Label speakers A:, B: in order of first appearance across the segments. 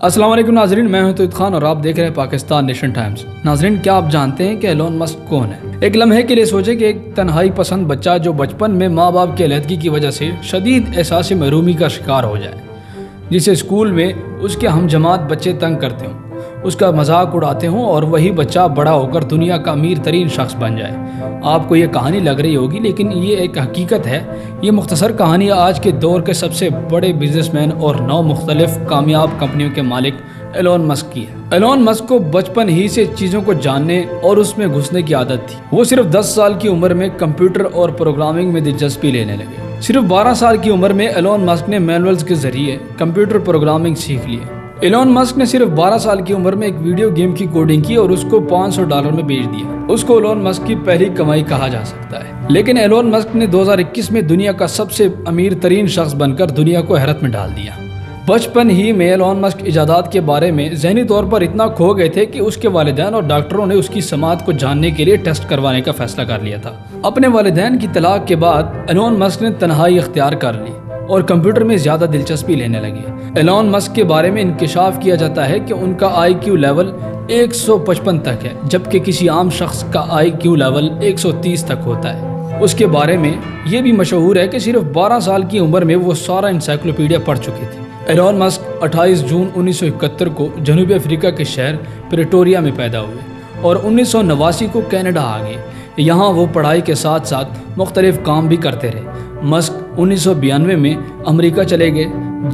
A: السلام علیکم ناظرین، میں ہوں توحید خان اور آپ دیکھ رہے ہیں پاکستان نیشن ٹائمز۔ ناظرین، کیا آپ جانتے ہیں کہ ایلون مسک کون ہے؟ ایک لمحے کے لیے سوچیں کہ ایک تنہائی پسند بچہ جو بچپن میں ماں باپ کی علیحدگی کی وجہ سے شدید احساس محرومی کا شکار ہو جائے، جسے اسکول میں اس کے ہم جماعت بچے تنگ کرتے ہوں، اس کا مذاق اڑاتے ہوں اور وہی بچہ بڑا ہو کر دنیا کا امیر ترین شخص بن جائے۔ آپ کو یہ کہانی لگ رہی ہوگی، لیکن یہ ایک حقیقت ہے۔ یہ مختصر کہانی آج کے دور کے سب سے بڑے بزنس مین اور 9 مختلف کامیاب کمپنیوں کے مالک ایلون مسک کی ہے۔ ایلون مسک کو بچپن ہی سے چیزوں کو جاننے اور اس میں گھسنے کی عادت تھی۔ وہ صرف 10 سال کی عمر میں کمپیوٹر اور پروگرامنگ میں دلچسپی لینے لگے۔ صرف 12 سال کی عمر میں ایلون مسک نے مینولز کے ذریعے کمپیوٹر پروگرامنگ سیکھ لی۔ ایلون مسک نے صرف 12 سال کی عمر میں ایک ویڈیو گیم کی کوڈنگ کی اور اس کو $500 میں بیچ دیا۔ اس کو ایلون مسک کی پہلی کمائی کہا جا سکتا ہے۔ لیکن ایلون مسک نے 2021 میں دنیا کا سب سے امیر ترین شخص بن کر دنیا کو حیرت میں ڈال دیا۔ بچپن ہی میں ایلون مسک ایجادات کے بارے میں ذہنی طور پر اتنا کھو گئے تھے کہ اس کے والدین اور ڈاکٹروں نے اس کی سماعت کو جاننے کے لیے ٹیسٹ کروانے کا فیصلہ کر لیا تھا۔ اپنے والدین کی طلاق کے بعد ایلون مسک نے تنہائی اختیار کر لی اور کمپیوٹر میں زیادہ دلچسپی لینے لگے۔ ایلون مسک کے بارے میں انکشاف کیا جاتا ہے کہ ان کا IQ لیول 155 تک ہے، جبکہ کسی عام شخص کا IQ لیول 130 تک ہوتا ہے۔ اس کے بارے میں یہ بھی مشہور ہے کہ صرف 12 سال کی عمر میں وہ سارا انسائکلوپیڈیا پڑھ چکے تھے۔ ایلون مسک 28 جون 1971 کو جنوبی افریقہ کے شہر پریٹوریا میں پیدا ہوئے اور 1989 کو کینیڈا آ گئے۔ یہاں وہ پڑھائی کے ساتھ ساتھ مختلف کام بھی کرتے رہے۔ مسک 1992 میں امریکہ چلے گئے،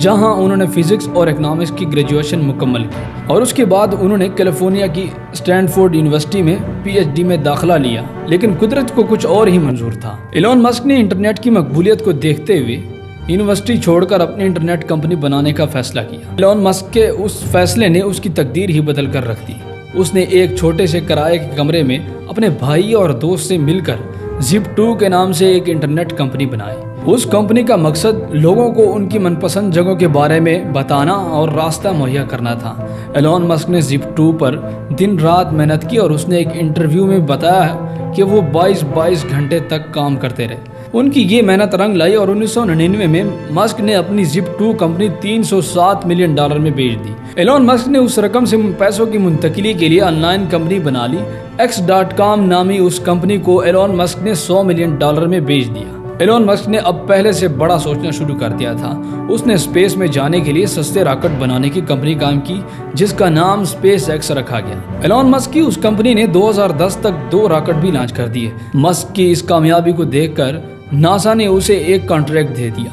A: جہاں انہوں نے فزکس اور اکنامکس کی گریجویشن مکمل کی اور اس کے بعد انہوں نے کیلیفورنیا کی اسٹینفورڈ یونیورسٹی میں PhD میں داخلہ لیا، لیکن قدرت کو کچھ اور ہی منظور تھا۔ ایلون مسک نے انٹرنیٹ کی مقبولیت کو دیکھتے ہوئے یونیورسٹی چھوڑ کر اپنی انٹرنیٹ کمپنی بنانے کا فیصلہ کیا۔ ایلون مسک کے اس فیصلے نے اس کی تقدیر ہی بدل کر رکھ دی۔ اس نے ایک چھوٹے سے کرائے کے کمرے میں اپنے بھائی اور دوست سے مل کر Zip2 کے نام سے ایک انٹرنیٹ کمپنی بنائی۔ اس کمپنی کا مقصد لوگوں کو ان کی من پسند جگہوں کے بارے میں بتانا اور راستہ مہیا کرنا تھا۔ ایلون مسک نے Zip2 پر دن رات محنت کی اور اس نے ایک انٹرویو میں بتایا کہ وہ 22 گھنٹے تک کام کرتے رہے۔ ان کی یہ محنت رنگ لائی اور 1999 میں مسک نے اپنی Zip2 کمپنی $307 ملین میں بیچ دی۔ ایلون مسک نے اس رقم سے پیسوں کی منتقلی کے لیے آن لائن کمپنی بنا لی۔ X.com نامی اس کمپنی کو ایلون مسک نے $100 ملین میں بیچ دیا۔ ایلون مسک نے اب پہلے سے بڑا سوچنا شروع کر دیا تھا۔ اس نے اسپیس میں جانے کے لیے سستے راکٹ بنانے کی کمپنی قائم کی، جس کا نام SpaceX رکھا گیا۔ ایلون مسک کی اس کمپنی نے 2010 تک 2 راکٹ بھی لانچ کر دیے۔ مسک کی اس کامیابی کو دیکھ کر ناسا نے اسے ایک کانٹریکٹ دے دیا،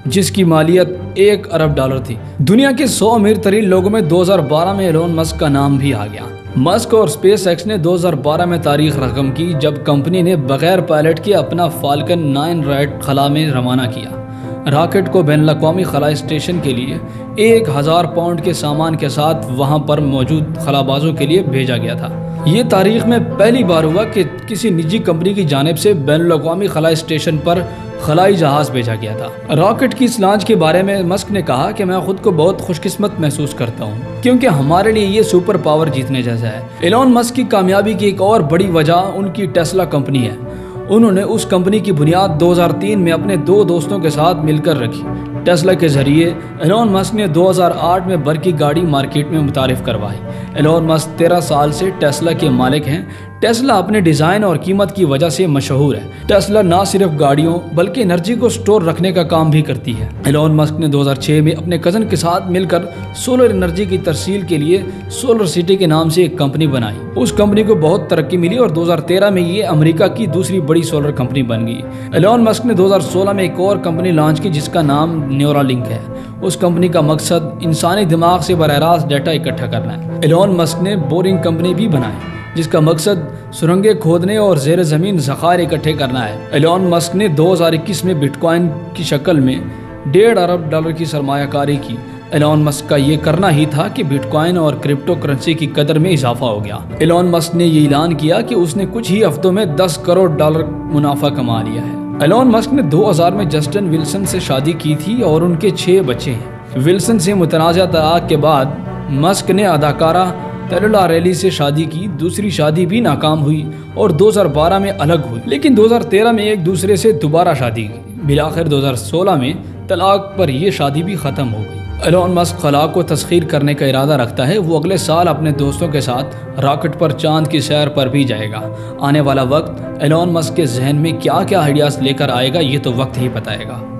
A: جس کی مالیت $1 ارب تھی۔ دنیا کے 100 امیر ترین لوگوں میں 2012 میں ایلون مسک کا نام بھی آ گیا۔ مسک اور SpaceX نے 2012 میں تاریخ رقم کی جب کمپنی نے بغیر پائلٹ کے اپنا فالکن 9 راکٹ خلا میں روانہ کیا۔ راکٹ کو بین الاقوامی خلائی اسٹیشن کے لیے 1000 پاؤنڈ کے سامان کے ساتھ وہاں پر موجود خلابازوں کے لیے بھیجا گیا تھا۔ یہ تاریخ میں پہلی بار ہوا کہ کسی نجی کمپنی کی جانب سے بین الاقوامی خلائی اسٹیشن پر خلائی جہاز بھیجا گیا تھا۔ راکٹ کی اس لانچ کے بارے میں مسک نے کہا کہ میں خود کو بہت خوش قسمت محسوس کرتا ہوں، کیونکہ ہمارے لیے یہ سپر پاور جیتنے جیسا ہے۔ ایلون مسک کی کامیابی کی ایک اور بڑی وجہ ان کی ٹیسلا کمپنی ہے۔ انہوں نے اس کمپنی کی بنیاد 2003 میں اپنے 2 دوستوں کے ساتھ مل کر رکھی۔ ٹیسلا کے ذریعے ایلون مسک نے 2008 میں برقی گاڑی مارکیٹ میں متعارف کروائی۔ ایلون مسک 13 سال سے ٹیسلا کے مالک ہیں۔ ٹیسلا اپنے ڈیزائن اور قیمت کی وجہ سے مشہور ہے۔ ٹیسلا نہ صرف گاڑیوں بلکہ انرجی کو سٹور رکھنے کا کام بھی کرتی ہے۔ ایلون مسک نے 2006 میں اپنے کزن کے ساتھ مل کر سولر انرجی کی ترسیل کے لیے سولر سٹی کے نام سے ایک کمپنی بنائی۔ اس کمپنی کو بہت ترقی ملی اور 2013 میں یہ امریکہ کی دوسری بڑی سولر کمپنی بن گئی۔ ایلون مسک نے 2016 میں ایک اور کمپنی لانچ کی جس کا نام نیورالنک ہے۔ اس کمپنی کا مقصد انسانی دماغ سے براہ راست ڈیٹا اکٹھا کرنا ہے۔ ایلون مسک نے بورنگ کمپنی بھی بنائی، جس کا مقصد سرنگیں کھودنے اور زیر زمین ذخائر اکٹھے کرنا ہے۔ ایلون مسک نے 2021 میں بٹ کوائن کی شکل میں $1.5 ارب کی سرمایہ کاری کی۔ ایلون مسک کا یہ کرنا ہی تھا کہ بٹ کوائن اور کرپٹو کرنسی کی قدر میں اضافہ ہو گیا۔ ایلون مسک نے یہ اعلان کیا کہ اس نے کچھ ہی ہفتوں میں $10 کروڑ منافع کما لیا ہے۔ ایلون مسک نے 2000 میں جسٹن ولسن سے شادی کی تھی اور ان کے 6 بچے ہیں۔ ولسن سے متنازع طلاق کے بعد مسک نے اداکارہ تیلولا ریلی سے شادی کی۔ دوسری شادی بھی ناکام ہوئی اور 2012 میں الگ ہوئی، لیکن 2013 میں ایک دوسرے سے دوبارہ شادی کی۔ بالآخر 2016 میں طلاق پر یہ شادی بھی ختم ہو گئی۔ ایلون مسک خلا کو تسخیر کرنے کا ارادہ رکھتا ہے۔ وہ اگلے سال اپنے دوستوں کے ساتھ راکٹ پر چاند کی سیر پر بھی جائے گا۔ آنے والا وقت ایلون مسک کے ذہن میں کیا کیا آئیڈیاز لے کر آئے گا، یہ تو وقت ہی بتائے گا۔